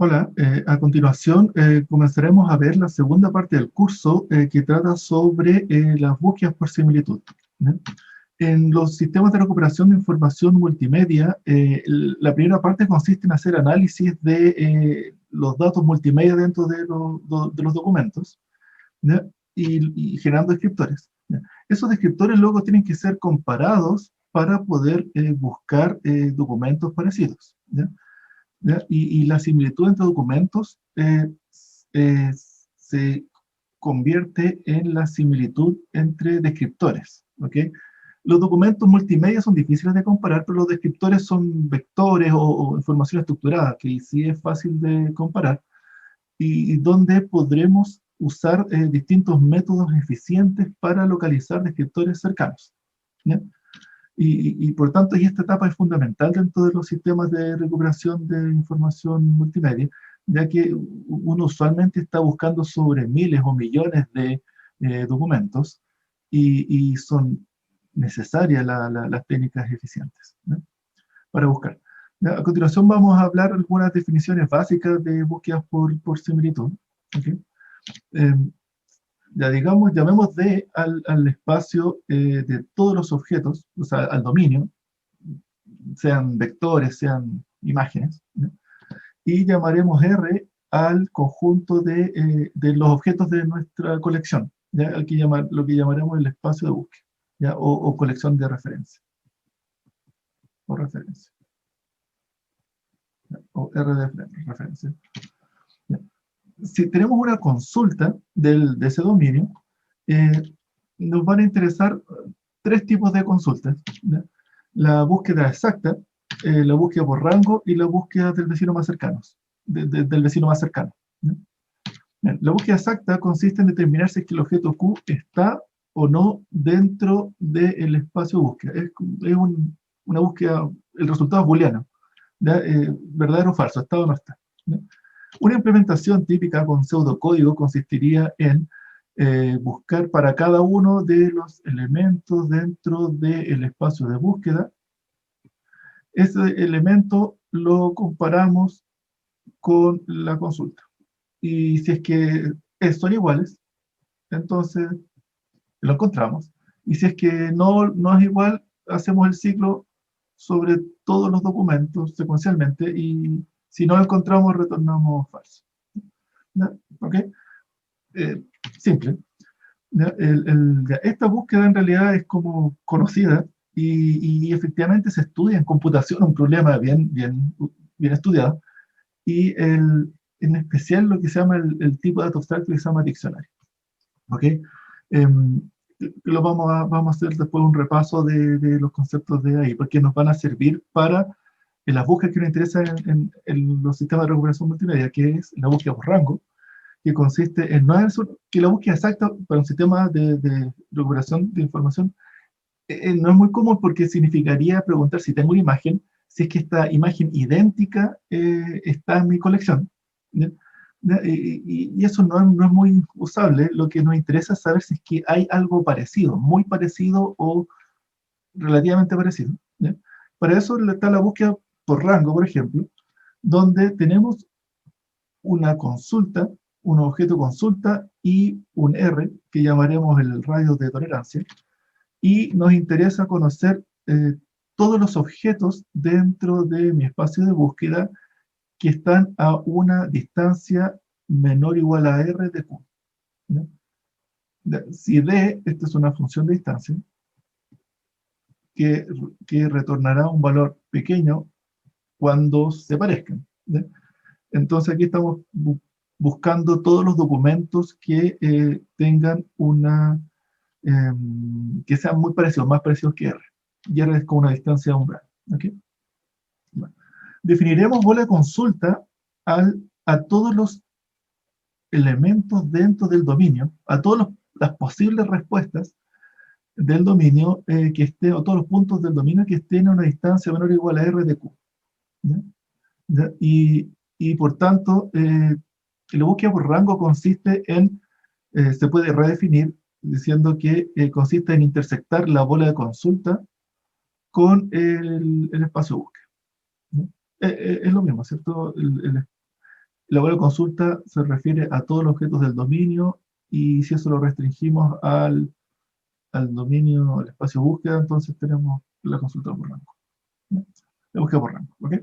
Hola, a continuación comenzaremos a ver la segunda parte del curso que trata sobre las búsquedas por similitud. ¿Ya? En los sistemas de recuperación de información multimedia, la primera parte consiste en hacer análisis de los datos multimedia dentro de, de los documentos, ¿ya? Y generando descriptores. ¿Ya? Esos descriptores luego tienen que ser comparados para poder buscar documentos parecidos. ¿Ya? ¿Ya? Y la similitud entre documentos eh, se convierte en la similitud entre descriptores. ¿Ok? Los documentos multimedia son difíciles de comparar, pero los descriptores son vectores o información estructurada, que sí es fácil de comparar, y donde podremos usar distintos métodos eficientes para localizar descriptores cercanos. ¿Ya? Y por tanto, y esta etapa es fundamental dentro de los sistemas de recuperación de información multimedia, ya que uno usualmente está buscando sobre miles o millones de documentos y son necesarias las técnicas eficientes, ¿no? Para buscar. Ya, a continuación vamos a hablar algunas definiciones básicas de búsquedas por similitud. ¿Okay? Ya digamos, llamemos D al espacio de todos los objetos, o sea, al dominio, sean vectores, sean imágenes, ¿no? Y llamaremos R al conjunto de los objetos de nuestra colección, ¿ya? Lo que llamaremos el espacio de búsqueda, ¿ya? O colección de referencia, o referencia, ¿ya? O R de referencia. ¿Ya? Si tenemos una consulta de ese dominio, eh, nos van a interesar tres tipos de consultas, ¿ya? La búsqueda exacta, la búsqueda por rango y la búsqueda del vecino más cercano, del vecino más cercano, ¿ya? Bien, la búsqueda exacta consiste en determinar si es que el objeto Q está o no dentro del espacio de búsqueda. Es una búsqueda, el resultado es booleano, ¿ya? Verdadero o falso, está o no está, ¿ya? Una implementación típica con pseudocódigo consistiría en buscar para cada uno de los elementos dentro del espacio de búsqueda. Ese elemento lo comparamos con la consulta. Y si es que son iguales, entonces lo encontramos. Y si es que no es igual, hacemos el ciclo sobre todos los documentos secuencialmente y si no lo encontramos, retornamos falso. ¿Ya? ¿Ok? Eh, Simple. ¿Ya? Esta búsqueda en realidad es como conocida y efectivamente se estudia en computación, un problema bien estudiado, y en especial lo que se llama el tipo de dato abstracto que se llama diccionario. ¿Ok? Em, vamos a hacer después un repaso de los conceptos de ahí, porque nos van a servir para en las búsquedas que nos interesan en los sistemas de recuperación multimedia, que es la búsqueda por rango, que consiste en no es que la búsqueda exacta para un sistema de recuperación de información no es muy común porque significaría preguntar si tengo una imagen, si es que esta imagen idéntica está en mi colección, ¿ya? ¿Ya? Y eso no es muy usable. Lo que nos interesa es saber si es que hay algo parecido, muy parecido o relativamente parecido, ¿ya? Para eso está la búsqueda por rango, por ejemplo, donde tenemos una consulta, un objeto consulta y un R, que llamaremos el radio de tolerancia, y nos interesa conocer todos los objetos dentro de mi espacio de búsqueda que están a una distancia menor o igual a R de Q, ¿no? Si D, esta es una función de distancia, que, que retornará un valor pequeño cuando se parezcan, ¿no? Entonces aquí estamos buscando todos los documentos que tengan una, que sean muy parecidos, más parecidos que R. Y R es como una distancia umbral. ¿Okay? Bueno. Definiremos bola de consulta a todos los elementos dentro del dominio, a todas las posibles respuestas del dominio que estén, o todos los puntos del dominio que estén a una distancia menor o igual a R de Q. ¿Ya? ¿Ya? Y por tanto, la búsqueda por rango consiste en, se puede redefinir diciendo que consiste en intersectar la bola de consulta con el espacio de búsqueda, ¿no? Es lo mismo, ¿cierto? La bola de consulta se refiere a todos los objetos del dominio, y si eso lo restringimos al dominio, al espacio búsqueda, entonces tenemos la consulta por rango. ¿Ya? La búsqueda por rango, ¿ok?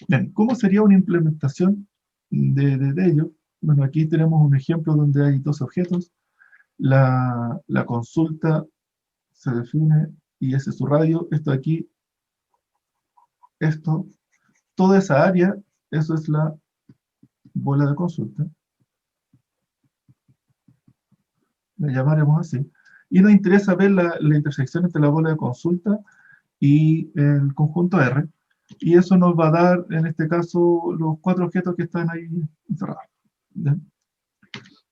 Bien, ¿cómo sería una implementación de ello? Bueno, aquí tenemos un ejemplo donde hay dos objetos. La consulta se define y ese es su radio. Esto de aquí, esto, toda esa área, eso es la bola de consulta. La llamaremos así. Y nos interesa ver la intersección entre la bola de consulta y el conjunto R. Y eso nos va a dar, en este caso, los cuatro objetos que están ahí encerrados. ¿Bien?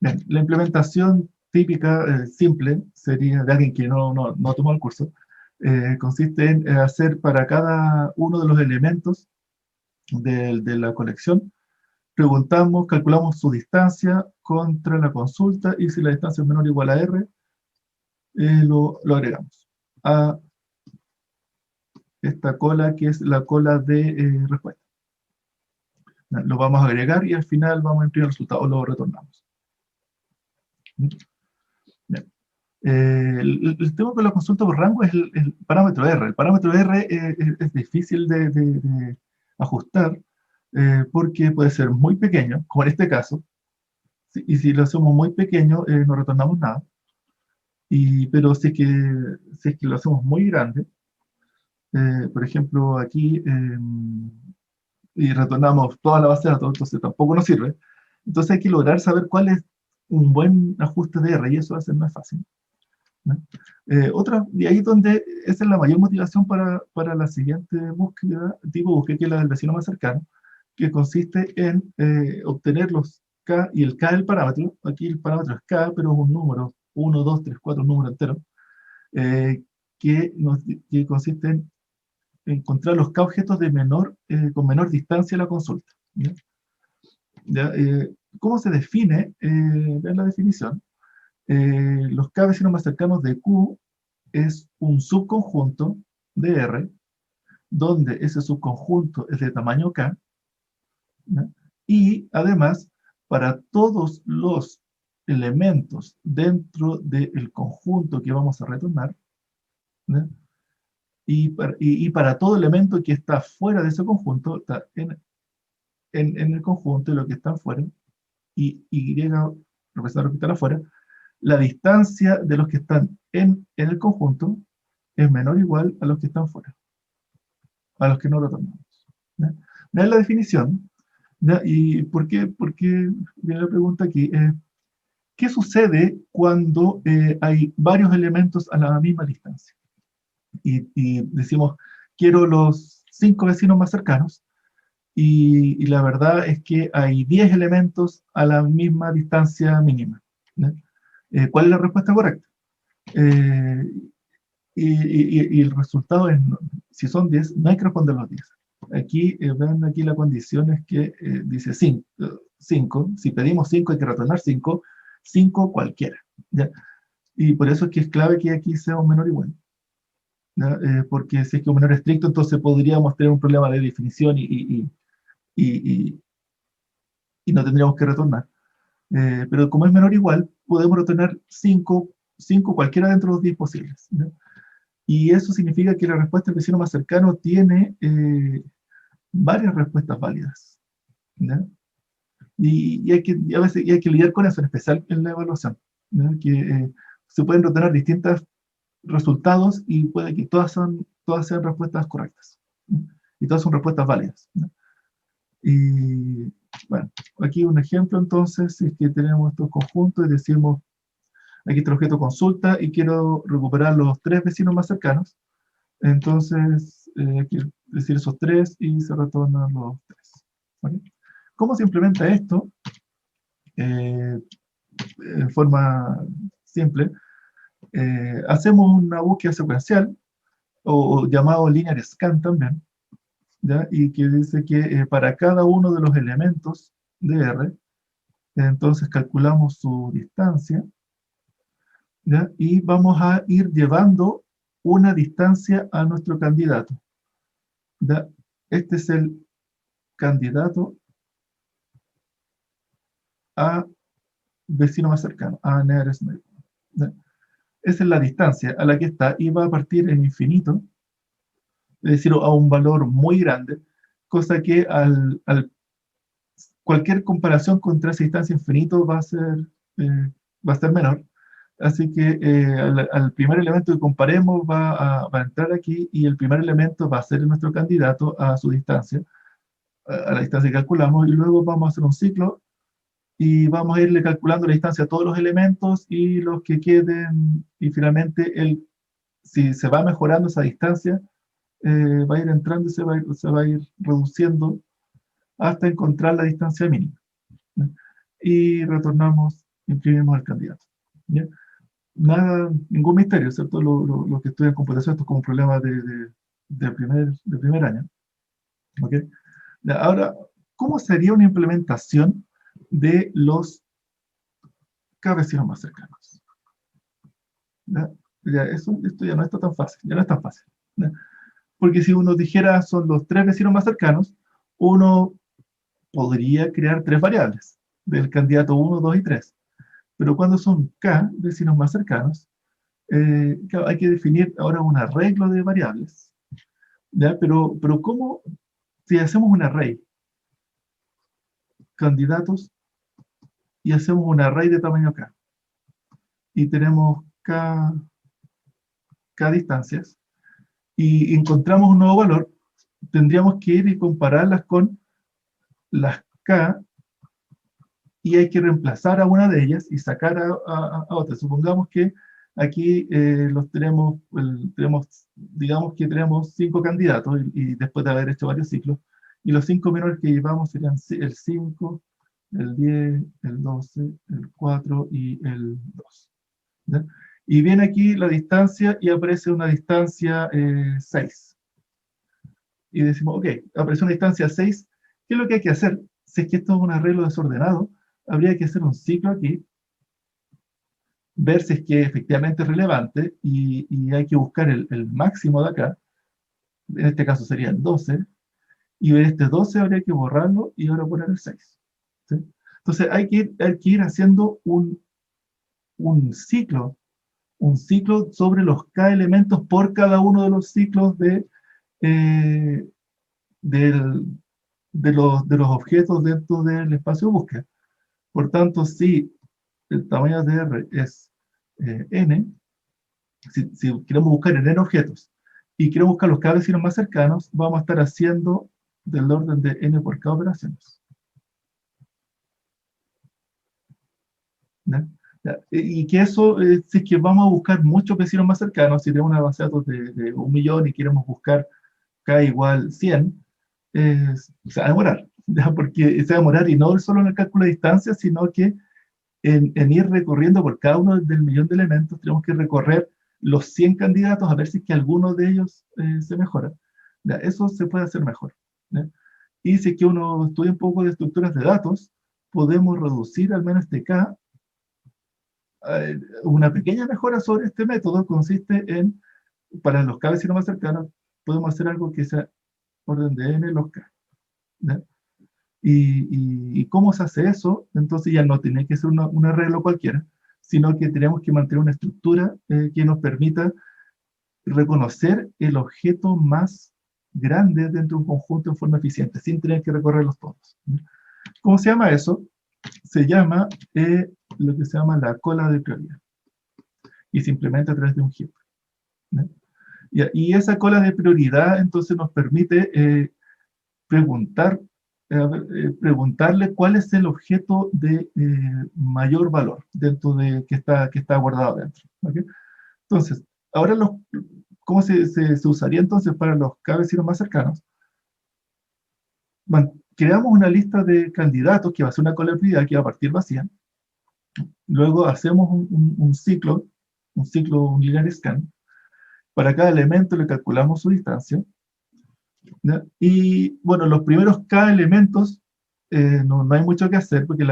Bien, la implementación típica, simple, sería de alguien que no tomó el curso, consiste en hacer para cada uno de los elementos de la colección, preguntamos, calculamos su distancia contra la consulta, y si la distancia es menor o igual a R, lo agregamos a esta cola que es la cola de respuesta. Lo vamos a agregar y al final vamos a imprimir el resultado o lo retornamos. Bien. El tema con la consulta por rango es el parámetro R. El parámetro R es difícil de ajustar porque puede ser muy pequeño, como en este caso, y si lo hacemos muy pequeño no retornamos nada. Pero si es que lo hacemos muy grande, por ejemplo aquí, y retornamos toda la base de datos, entonces tampoco nos sirve. Entonces hay que lograr saber cuál es un buen ajuste de R, y eso a veces no es fácil, ¿no? Y ahí es donde esa es la mayor motivación para la siguiente búsqueda, tipo búsqueda, que es la del vecino más cercano, que consiste en obtener los K, y el K es el parámetro. Aquí el parámetro es K, pero es un número, 1, 2, 3, 4, un número entero, eh, que consiste en encontrar los K objetos con menor distancia a la consulta. ¿Ya? ¿Ya? ¿Cómo se define? Vean la definición. Los K vecinos más cercanos de Q es un subconjunto de R, donde ese subconjunto es de tamaño K, ¿ya? Y además, para todos los elementos dentro del conjunto que vamos a retornar, ¿ya? Y para todo elemento que está fuera de ese conjunto, está en el conjunto, y lo que está fuera, y Y representa lo que están afuera, la distancia de los que están en el conjunto es menor o igual a los que están fuera, a los que no retornamos. ¿Ya? Vean la definición. ¿Ya? ¿Y por qué? Porque viene la pregunta aquí. ¿Qué sucede cuando hay varios elementos a la misma distancia? Y decimos, quiero los 5 vecinos más cercanos, y la verdad es que hay 10 elementos a la misma distancia mínima, ¿no? ¿Cuál es la respuesta correcta? Eh, y el resultado es, si son 10, no hay que responder los 10. Aquí, vean aquí la condición es que dice 5, si pedimos 5 hay que retornar 5, 5 cualquiera, ¿ya? Y por eso es que es clave que aquí sea un menor igual, ¿ya? Porque si es que un menor estricto, entonces podríamos tener un problema de definición y, y no tendríamos que retornar. Pero como es menor igual, podemos retornar 5 cualquiera dentro de los 10 posibles, ¿no? Y eso significa que la respuesta del vecino más cercano tiene varias respuestas válidas, ¿no? A veces hay que lidiar con eso, en especial en la evaluación, ¿no? Que se pueden retornar distintos resultados y puede que todas sean respuestas correctas, ¿no? Y todas son respuestas válidas, ¿no? Y bueno, aquí un ejemplo entonces, es que tenemos estos conjuntos y decimos, aquí está el objeto consulta y quiero recuperar los 3 vecinos más cercanos. Entonces, aquí decir esos 3 y se retornan los 3. ¿Vale? ¿Cómo se implementa esto? En forma simple, hacemos una búsqueda secuencial, o llamado linear scan también, ¿ya? Y que dice que para cada uno de los elementos de R, entonces calculamos su distancia, ¿ya? Y vamos a ir llevando una distancia a nuestro candidato, ¿ya? Este es el candidato a vecino más cercano, a nearest neighbor. Esa es la distancia a la que está y va a partir en infinito, es decir, a un valor muy grande, cosa que cualquier comparación contra esa distancia infinito va a ser menor. Así que al primer elemento que comparemos va a entrar aquí y el primer elemento va a ser nuestro candidato a su distancia, a la distancia que calculamos, y luego vamos a hacer un ciclo y vamos a irle calculando la distancia a todos los elementos y los que queden, y finalmente si se va mejorando esa distancia, va a ir entrando y se va a ir reduciendo hasta encontrar la distancia mínima, ¿no? Y retornamos, imprimimos el candidato, ¿ya? Nada, ningún misterio, ¿cierto? Lo que estudian computación, esto es como un problema de primer año, ¿ok? Ahora, ¿cómo sería una implementación de los cabecinos más cercanos? ¿Ya? Esto ya no está tan fácil, ya no es tan fácil, ¿ya? Porque si uno dijera son los tres vecinos más cercanos, uno podría crear tres variables del candidato 1, 2 y 3. Pero cuando son k vecinos más cercanos, claro, hay que definir ahora un arreglo de variables, ¿ya? Pero ¿cómo? Si hacemos un array, candidatos, y hacemos un array de tamaño k, y tenemos k distancias, y encontramos un nuevo valor, tendríamos que ir y compararlas con las k, y hay que reemplazar a una de ellas y sacar a otra. Supongamos que aquí digamos que tenemos 5 candidatos y después de haber hecho varios ciclos, y los 5 menores que llevamos serían el 5, el 10, el 12, el 4 y el 2, ¿ya? Y viene aquí la distancia y aparece una distancia 6. Y decimos, ok, aparece una distancia 6, ¿qué es lo que hay que hacer? Si es que esto es un arreglo desordenado, habría que hacer un ciclo aquí, ver si es que efectivamente es relevante, y hay que buscar el máximo de acá, en este caso sería el 12, y ver este 12 habría que borrarlo y ahora poner el 6, ¿sí? Entonces hay que ir haciendo un ciclo, sobre los k elementos por cada uno de los ciclos eh, del- de los objetos dentro del espacio de búsqueda. Por tanto, si el tamaño de R es n, si queremos buscar en n objetos y queremos buscar los k vecinos más cercanos, vamos a estar haciendo del orden de n por k operaciones, ¿ya? ¿Ya? Y que eso, si es que vamos a buscar muchos vecinos más cercanos, si tenemos una base de datos de 1 millón y queremos buscar k igual 100, se va a demorar, ¿ya? Porque se va a demorar, y no solo en el cálculo de distancia, sino que en ir recorriendo por cada uno del millón de elementos, tenemos que recorrer los 100 candidatos a ver si es que alguno de ellos se mejora. ¿Ya? Eso se puede hacer mejor, ¿ya? Y si es que uno estudia un poco de estructuras de datos, podemos reducir al menos este K. Una pequeña mejora sobre este método consiste en, para los K vecinos más cercanos, podemos hacer algo que sea orden de n los K, ¿ya? ¿Y cómo se hace eso? Entonces ya no tiene que ser un arreglo cualquiera, sino que tenemos que mantener una estructura que nos permita reconocer el objeto más grande dentro de un conjunto en forma eficiente, sin tener que recorrerlos todos. ¿Cómo se llama eso? Se llama lo que se llama la cola de prioridad, y se implementa a través de un heap, ¿no? Y esa cola de prioridad entonces nos permite preguntar, preguntarle cuál es el objeto de mayor valor dentro de que está guardado dentro, ¿okay? Entonces, ahora ¿cómo se usaría entonces para los k vecinos más cercanos? Bueno, creamos una lista de candidatos que va a ser una cola de prioridad que va a partir vacía. Luego hacemos un linear scan. Para cada elemento le calculamos su distancia, ¿ya? Y bueno, los primeros k elementos no hay mucho que hacer porque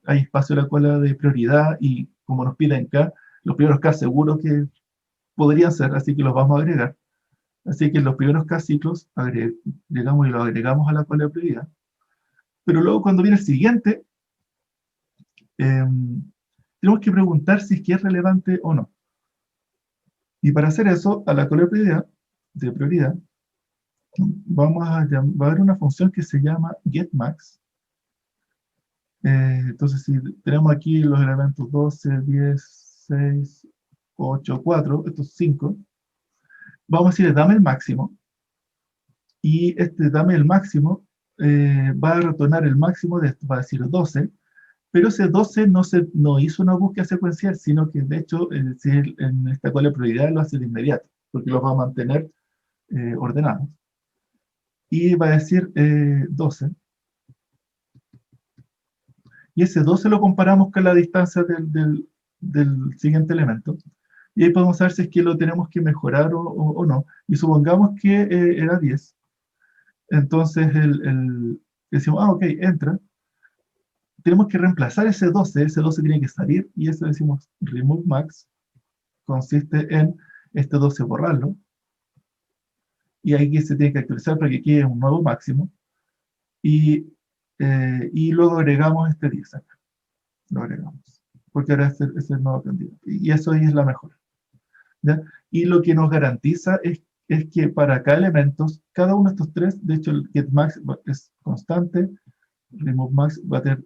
hay espacio en la cola de prioridad, y como nos piden k, los primeros k seguro que podrían ser, así que los vamos a agregar. Así que en los primeros k ciclos llegamos y lo agregamos a la cola de prioridad. Pero luego cuando viene el siguiente, tenemos que preguntar si es que es relevante o no. Y para hacer eso, a la cola de prioridad, va a haber una función que se llama getMax. Entonces, si tenemos aquí los elementos 12, 10, 6, 8, 4, estos 5, vamos a decirle dame el máximo, y este dame el máximo va a retornar el máximo de esto, va a decir 12, pero ese 12 no hizo una búsqueda secuencial, sino que de hecho, si en esta cola de prioridad lo hace de inmediato, porque los va a mantener ordenados. Y va a decir 12. Y ese 12 lo comparamos con la distancia del siguiente elemento. Y ahí podemos saber si es que lo tenemos que mejorar o no. Y supongamos que era 10. Entonces decimos, ok, entra. Tenemos que reemplazar ese 12 tiene que salir, y eso decimos remove max, consiste en este 12 borrarlo, y aquí se tiene que actualizar para que quede un nuevo máximo, y luego agregamos este 10 acá. Lo agregamos, porque ahora es el nuevo candidato, y eso ahí es la mejora, ¿ya? Y lo que nos garantiza es que para cada elemento, cada uno de estos tres, de hecho el getMax es constante, removeMax va a tener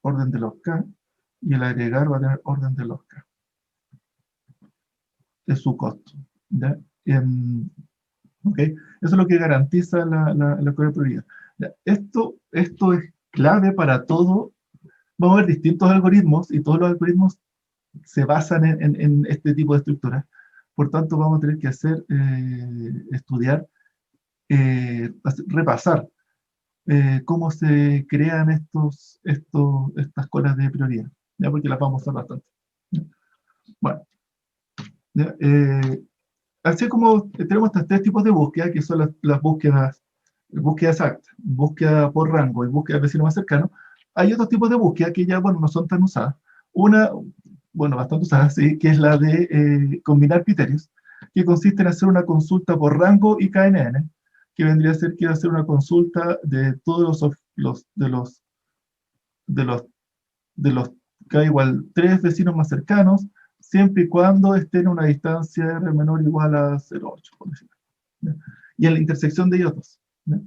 orden de los K, y el agregar va a tener orden de los K. Es su costo, ¿ya? ¿Ok? Eso es lo que garantiza la cola de prioridad. Esto es clave para todo. Vamos a ver distintos algoritmos, y todos los algoritmos se basan en este tipo de estructuras. Por tanto, vamos a tener que estudiar, repasar cómo se crean estas colas de prioridad, ¿ya? Porque las vamos a usar bastante, ¿ya? Bueno, ¿ya? Así como tenemos estos tres tipos de búsqueda, que son las búsqueda exacta, búsqueda por rango y búsqueda de vecino más cercano, hay otros tipos de búsqueda que ya, bueno, no son tan usadas. Una, bueno, bastante usada, sí, que es la de combinar criterios, que consiste en hacer una consulta por rango y KNN, que vendría a ser que hacer una consulta de todos de los, de los K igual 3 vecinos más cercanos, siempre y cuando estén en una distancia R menor o igual a 0,8, por decirlo, ¿ya? Y en la intersección de ellos dos, ¿ya?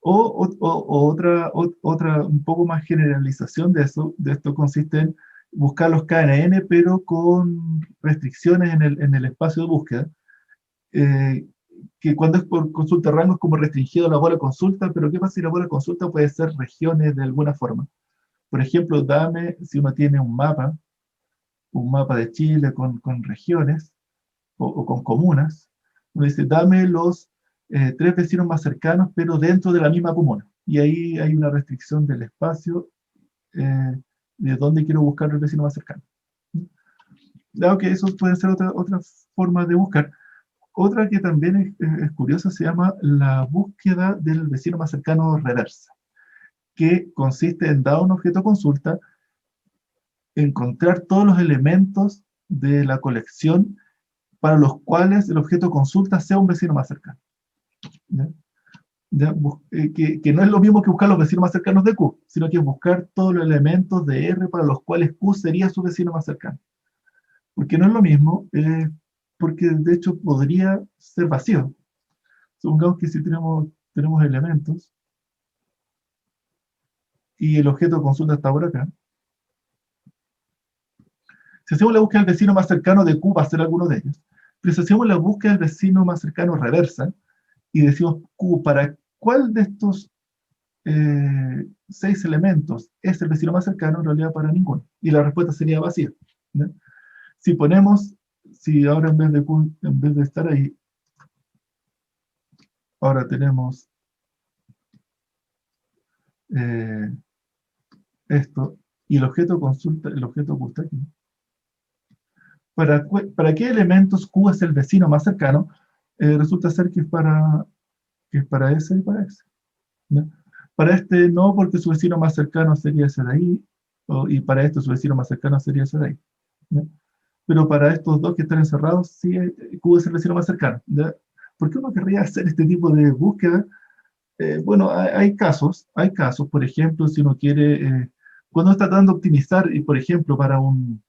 Otra un poco más generalización de esto consiste en buscar los KNN, pero con restricciones en el espacio de búsqueda, eh, que cuando es por consulta de rango es como restringido a la bola de consulta, pero ¿qué pasa si la bola de consulta puede ser regiones de alguna forma? Por ejemplo, si uno tiene un mapa de Chile con regiones o con comunas, uno dice, dame los 3 vecinos más cercanos, pero dentro de la misma comuna. Y ahí hay una restricción del espacio de dónde quiero buscar el vecino más cercano. Dado que eso puede ser otras formas de buscar. Otra que también es curiosa se llama la búsqueda del vecino más cercano reversa, que consiste en, dado un objeto consulta, encontrar todos los elementos de la colección para los cuales el objeto consulta sea un vecino más cercano, ¿ya? Que no es lo mismo que buscar los vecinos más cercanos de Q, sino que es buscar todos los elementos de R para los cuales Q sería su vecino más cercano. Porque no es lo mismo, porque de hecho podría ser vacío. Supongamos que si tenemos elementos y el objeto de consulta está por acá. Si hacemos la búsqueda del vecino más cercano de Q, va a ser alguno de ellos. Pero si hacemos la búsqueda del vecino más cercano reversa y decimos Q, ¿para cuál de estos 6 elementos es el vecino más cercano? En realidad para ninguno. Y la respuesta sería vacía, ¿no? Si ahora en vez de Q, en vez de estar ahí, ahora tenemos esto, y el objeto consulta, el objeto Q está aquí. ¿Para qué elementos Q es el vecino más cercano? Resulta ser que es para ese y para ese, ¿no? Para este no, porque su vecino más cercano sería ese de ahí, y para esto su vecino más cercano sería ese de ahí, ¿no? Pero para estos dos que están encerrados, sí, Q es el vecino más cercano, ¿ya? ¿Por qué uno querría hacer este tipo de búsqueda? Bueno, hay casos, por ejemplo, si uno quiere cuando está tratando de optimizar, y por ejemplo, para un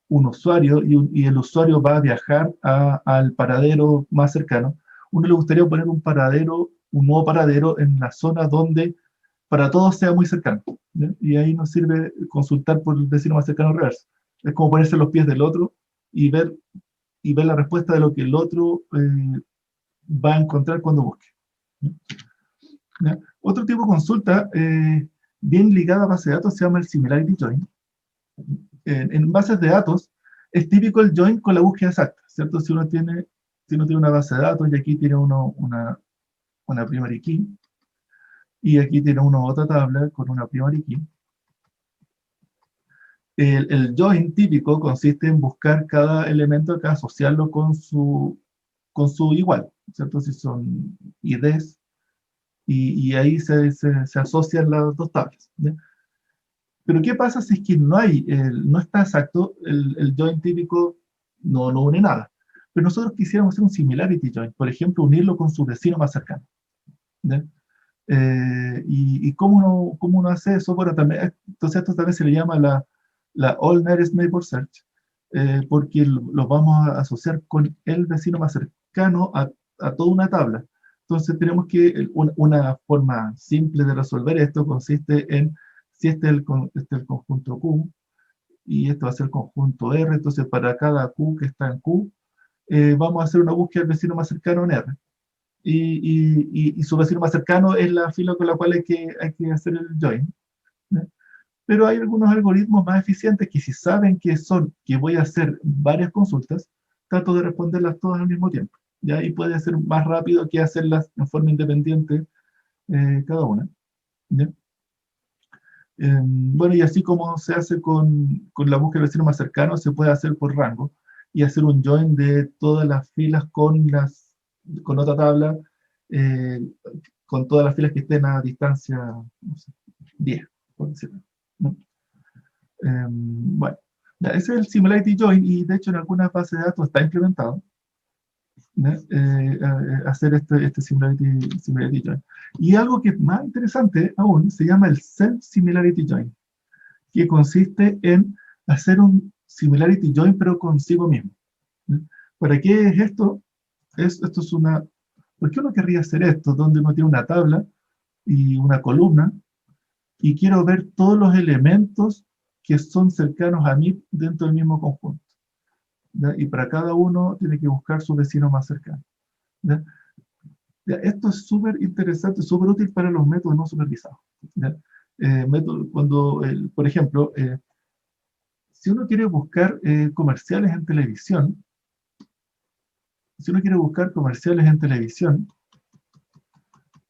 usuario y el usuario va a viajar al paradero más cercano, uno le gustaría poner un paradero, un nuevo paradero en la zona donde para todos sea muy cercano, ¿ya? Y ahí nos sirve consultar por el vecino más cercano reverso. Es como ponerse en los pies del otro y ver, y ver la respuesta de lo que el otro va a encontrar cuando busque. ¿Ya? Otro tipo de consulta bien ligada a base de datos se llama el Similarity Join. En bases de datos es típico el join con la búsqueda exacta, ¿cierto? Si uno tiene una base de datos y aquí tiene uno una primary key, y aquí tiene uno otra tabla con una primary key. El join típico consiste en buscar cada elemento acá, asociarlo con su igual, ¿cierto? Si son IDs, y ahí se asocian las dos tablas, ¿ya? Pero ¿qué pasa si es que no está exacto? El join típico no une nada. Pero nosotros quisiéramos hacer un similarity join, por ejemplo, unirlo con su vecino más cercano, ¿ya? ¿Y cómo uno hace eso? Bueno, también, entonces esto también se le llama la All Nearest Neighbor Search, porque lo vamos a asociar con el vecino más cercano a toda una tabla. Entonces tenemos que, una forma simple de resolver esto consiste en, si este es el conjunto Q, y esto va a ser el conjunto R, entonces para cada Q que está en Q, vamos a hacer una búsqueda del vecino más cercano en R. Y su vecino más cercano es la fila con la cual hay que hacer el join, ¿no? Pero hay algunos algoritmos más eficientes que si saben que voy a hacer varias consultas, trato de responderlas todas al mismo tiempo, ¿ya? Y puede ser más rápido que hacerlas en forma independiente cada una, ¿ya? Bueno, y así como se hace con la búsqueda del vecino más cercano, se puede hacer por rango y hacer un join de todas las filas con otra tabla, eh, con todas las filas que estén a distancia, no sé, 10, por decirlo, ¿no? Bueno, ya, ese es el Similarity Join, y de hecho en algunas bases de datos está implementado, ¿no? Hacer este Similarity Join. Y algo que es más interesante aún se llama el Self-Similarity Join, que consiste en hacer un Similarity Join pero consigo mismo, ¿no? ¿Para qué es esto? Esto es una... ¿Por qué uno querría hacer esto? Donde uno tiene una tabla y una columna, y quiero ver todos los elementos que son cercanos a mí dentro del mismo conjunto, ¿ya? Y para cada uno tiene que buscar su vecino más cercano, ¿ya? Ya, esto es súper interesante, súper útil para los métodos no supervisados, ¿ya? Por ejemplo, si uno quiere buscar comerciales en televisión,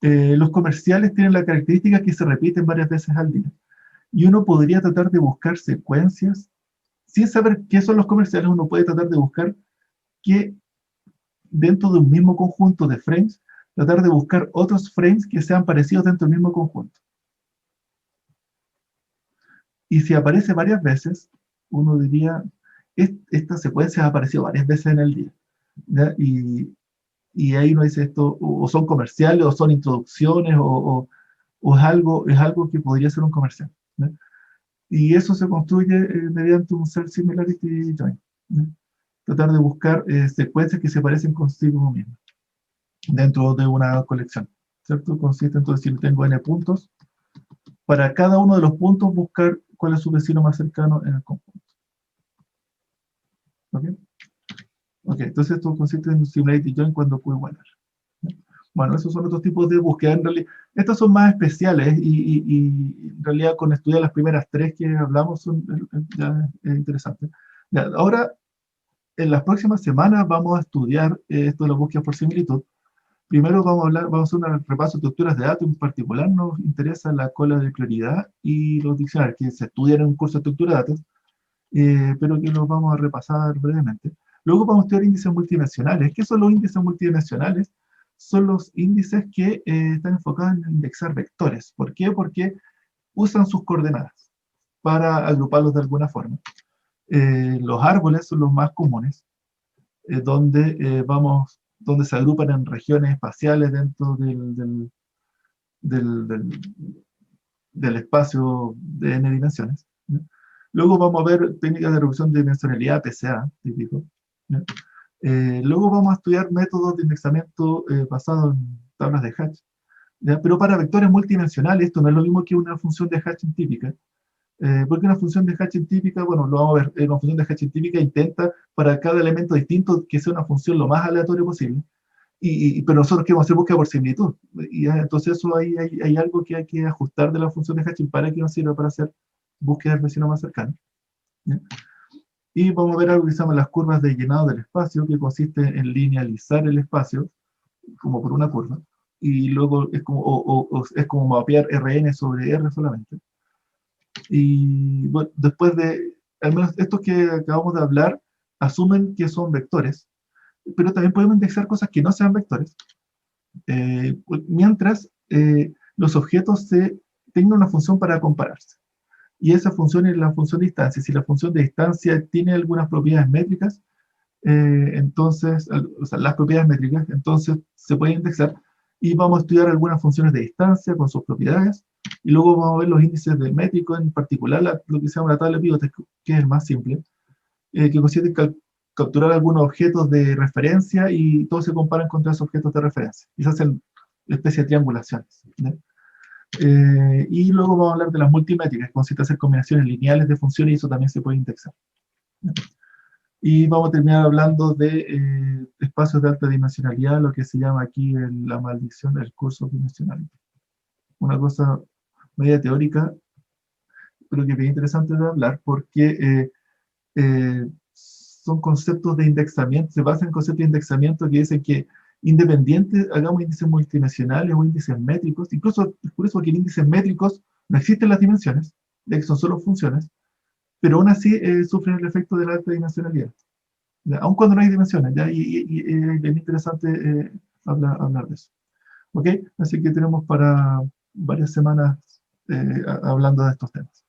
los comerciales tienen la característica que se repiten varias veces al día. Y uno podría tratar de buscar secuencias, sin saber qué son los comerciales, uno puede tratar de buscar que dentro de un mismo conjunto de frames, tratar de buscar otros frames que sean parecidos dentro del mismo conjunto. Y si aparece varias veces, uno diría, esta secuencia ha aparecido varias veces en el día, ¿ya? Y ahí uno dice esto, o son comerciales, o son introducciones, o es algo que podría ser un comercial, ¿ya? Y eso se construye mediante un Self-Similarity Join, ¿ya? Tratar de buscar secuencias que se parecen consigo mismas dentro de una colección, ¿cierto? Consiste entonces, si tengo n puntos, para cada uno de los puntos buscar cuál es su vecino más cercano en el conjunto. ¿Ok? Ok, entonces esto consiste en un Similarity Join cuando Q igual a R. Bueno, esos son otros tipos de búsqueda. En realidad, estas son más especiales, y en realidad con estudiar las primeras tres que hablamos ya es interesante. Ya, ahora, en las próximas semanas vamos a estudiar esto de la búsqueda por similitud. Primero vamos a hacer un repaso de estructuras de datos. En particular nos interesa la cola de prioridad y los diccionarios, que se estudian en un curso de estructura de datos, pero que los vamos a repasar brevemente. Luego vamos a estudiar índices multidimensionales. ¿Qué son los índices multidimensionales? Son los índices que están enfocados en indexar vectores. ¿Por qué? Porque usan sus coordenadas para agruparlos de alguna forma. Los árboles son los más comunes, donde se agrupan en regiones espaciales dentro del del espacio de n dimensiones. ¿Ya? Luego vamos a ver técnicas de reducción de dimensionalidad, PCA, típico. ¿Ya? Luego vamos a estudiar métodos de indexamiento basados en tablas de Hatch. ¿Ya? Pero para vectores multidimensionales, esto no es lo mismo que una función de Hatching típica. Porque una función de Hatching típica, bueno, lo vamos a ver, una función de Hatching típica intenta para cada elemento distinto que sea una función lo más aleatorio posible. Pero nosotros queremos hacer búsqueda por similitud. Entonces eso hay algo que hay que ajustar de la función de Hatching para que nos sirva para hacer búsqueda del vecino más cercano. ¿Ya? Y vamos a ver algo que se llama las curvas de llenado del espacio, que consiste en linealizar el espacio, como por una curva, y luego es como, es como mapear Rn sobre R solamente. Y bueno, después de, al menos estos que acabamos de hablar, asumen que son vectores, pero también podemos indexar cosas que no sean vectores, mientras los objetos tengan una función para compararse. Y esa función es la función de distancia. Si la función de distancia tiene algunas propiedades métricas, entonces, o sea, las propiedades métricas, entonces se puede indexar y vamos a estudiar algunas funciones de distancia con sus propiedades y luego vamos a ver los índices de métricos, en particular lo que se llama la tabla de pivotes, que es el más simple, que consiste en capturar algunos objetos de referencia y todos se comparan contra esos objetos de referencia y se hacen una especie de triangulaciones, ¿no? Y luego vamos a hablar de las multimétricas, que consiste en hacer combinaciones lineales de funciones y eso también se puede indexar, ¿no? Y vamos a terminar hablando de espacios de alta dimensionalidad, lo que se llama aquí la maldición del curso dimensional. Una cosa media teórica, pero que es interesante de hablar porque son conceptos de indexamiento, se basan en conceptos de indexamiento que dicen que independiente, hagamos índices multidimensionales o índices métricos, incluso es por eso que en índices métricos no existen las dimensiones, ya que son solo funciones, pero aún así sufren el efecto de la alta dimensionalidad. Aun cuando no hay dimensiones, ¿ya? Y es bien interesante hablar de eso. ¿Ok? Así que tenemos para varias semanas hablando de estos temas.